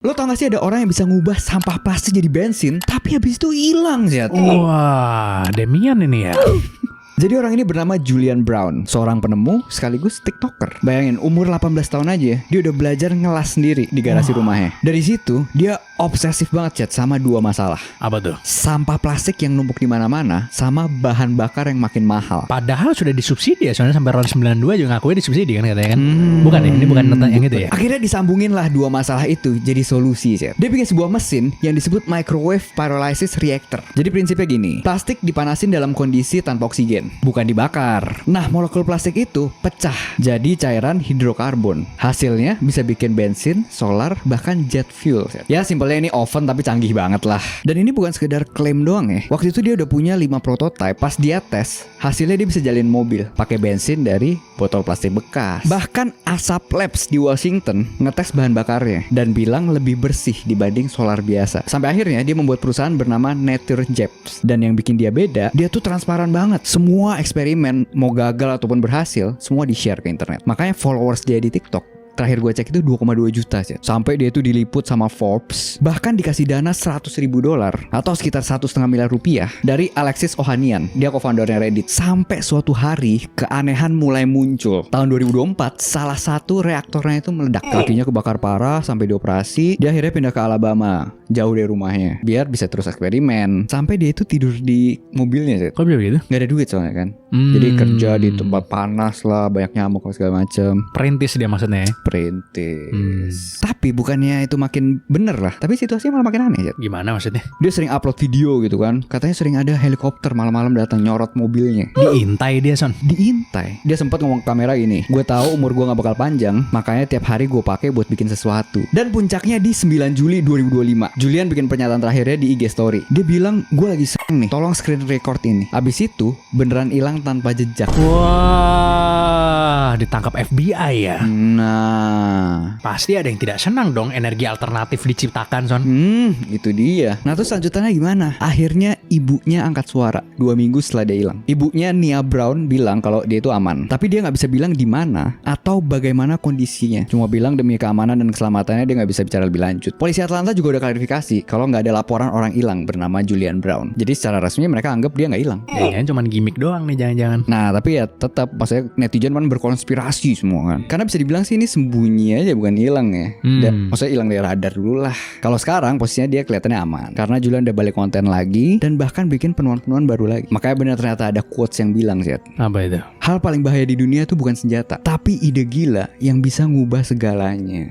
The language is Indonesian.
Lo tau gak sih ada orang yang bisa ngubah sampah plastik jadi bensin, tapi habis itu hilang sih. Wah, Demian ini ya. Jadi orang ini bernama Julian Brown, seorang penemu sekaligus TikToker. Bayangin umur 18 tahun aja, dia udah belajar ngelas sendiri di garasi rumahnya. Dari situ dia obsesif banget chat sama dua masalah. Apa tuh? Sampah plastik yang numpuk di mana-mana sama bahan bakar yang makin mahal. Padahal sudah disubsidi ya, soalnya sampai tahun 92 juga ngakuin disubsidi kan katanya kan. Bukan ya, ini bukan yang itu ya. Akhirnya disambungin lah dua masalah itu jadi solusi chat. Dia bikin sebuah mesin yang disebut microwave pyrolysis reactor. Jadi prinsipnya gini, plastik dipanasin dalam kondisi tanpa oksigen, bukan dibakar. Nah, molekul plastik itu pecah jadi cairan hidrokarbon. Hasilnya bisa bikin bensin, solar, bahkan jet fuel. Ya simpelnya ini oven tapi canggih banget lah. Dan ini bukan sekedar klaim doang ya. Waktu itu dia udah punya 5 prototipe. Pas dia tes, hasilnya dia bisa jalin mobil pakai bensin dari botol plastik bekas. Bahkan Asap Labs di Washington ngetes bahan bakarnya dan bilang lebih bersih dibanding solar biasa. Sampai akhirnya dia membuat perusahaan bernama NatureJets. Dan yang bikin dia beda, dia tuh transparan banget. Semua eksperimen mau gagal ataupun berhasil, semua di-share ke internet. Makanya followers dia di TikTok terakhir gue cek itu 2,2 juta sih. Sampai dia itu diliput sama Forbes, bahkan dikasih dana $100.000 atau sekitar 1,5 miliar rupiah dari Alexis Ohanian, dia co-foundernya Reddit. Sampai suatu hari keanehan mulai muncul. Tahun 2024 salah satu reaktornya itu meledak. Kakinya kebakar parah sampai dioperasi. Dia akhirnya pindah ke Alabama, jauh dari rumahnya, biar bisa terus eksperimen. Sampai dia itu tidur di mobilnya sih. Kok bisa begitu? Gak ada duit soalnya kan. Jadi kerja di tempat panas lah, banyak nyamuk segala macem. Perintis dia maksudnya ya? Perintis. Tapi bukannya itu makin bener lah, tapi situasinya malah makin aneh. Gimana maksudnya? Dia sering upload video gitu kan. Katanya sering ada helikopter malam-malam datang nyorot mobilnya. Diintai dia son. Diintai. Dia sempat ngomong ke kamera gini, gue tahu umur gue gak bakal panjang, makanya tiap hari gue pakai buat bikin sesuatu. Dan puncaknya di 9 Juli 2025 Julian bikin pernyataan terakhirnya di IG story. Dia bilang, gue lagi sering nih, tolong screen record ini. Abis itu beneran hilang tanpa jejak. Wah, ditangkap FBI ya. Nah, Pasti ada yang tidak senang dong energi alternatif diciptakan son. itu dia. Nah terus lanjutannya gimana? Akhirnya ibunya angkat suara 2 minggu setelah dia hilang. Ibunya Nia Brown bilang kalau dia itu aman, tapi dia nggak bisa bilang di mana atau bagaimana kondisinya. Cuma bilang demi keamanan dan keselamatannya dia nggak bisa bicara lebih lanjut. Polisi Atlanta juga udah klarifikasi kalau nggak ada laporan orang hilang bernama Julian Brown. Jadi secara resmi mereka anggap dia nggak hilang. Jangan cuma gimmick doang nih jangan-jangan. Nah tapi ya tetap maksudnya netizen kan berkonspirasi semua kan. Karena bisa dibilang sih ini sembunyi aja bukan hilang ya. Dan maksudnya hilang dari radar dulu lah. Kalau sekarang posisinya dia kelihatannya aman karena Julian udah balik konten lagi dan bahkan bikin penemuan-penemuan baru lagi. Makanya benar ternyata ada quotes yang bilang sih, Apa itu? hal paling bahaya di dunia itu bukan senjata, tapi ide gila yang bisa ngubah segalanya.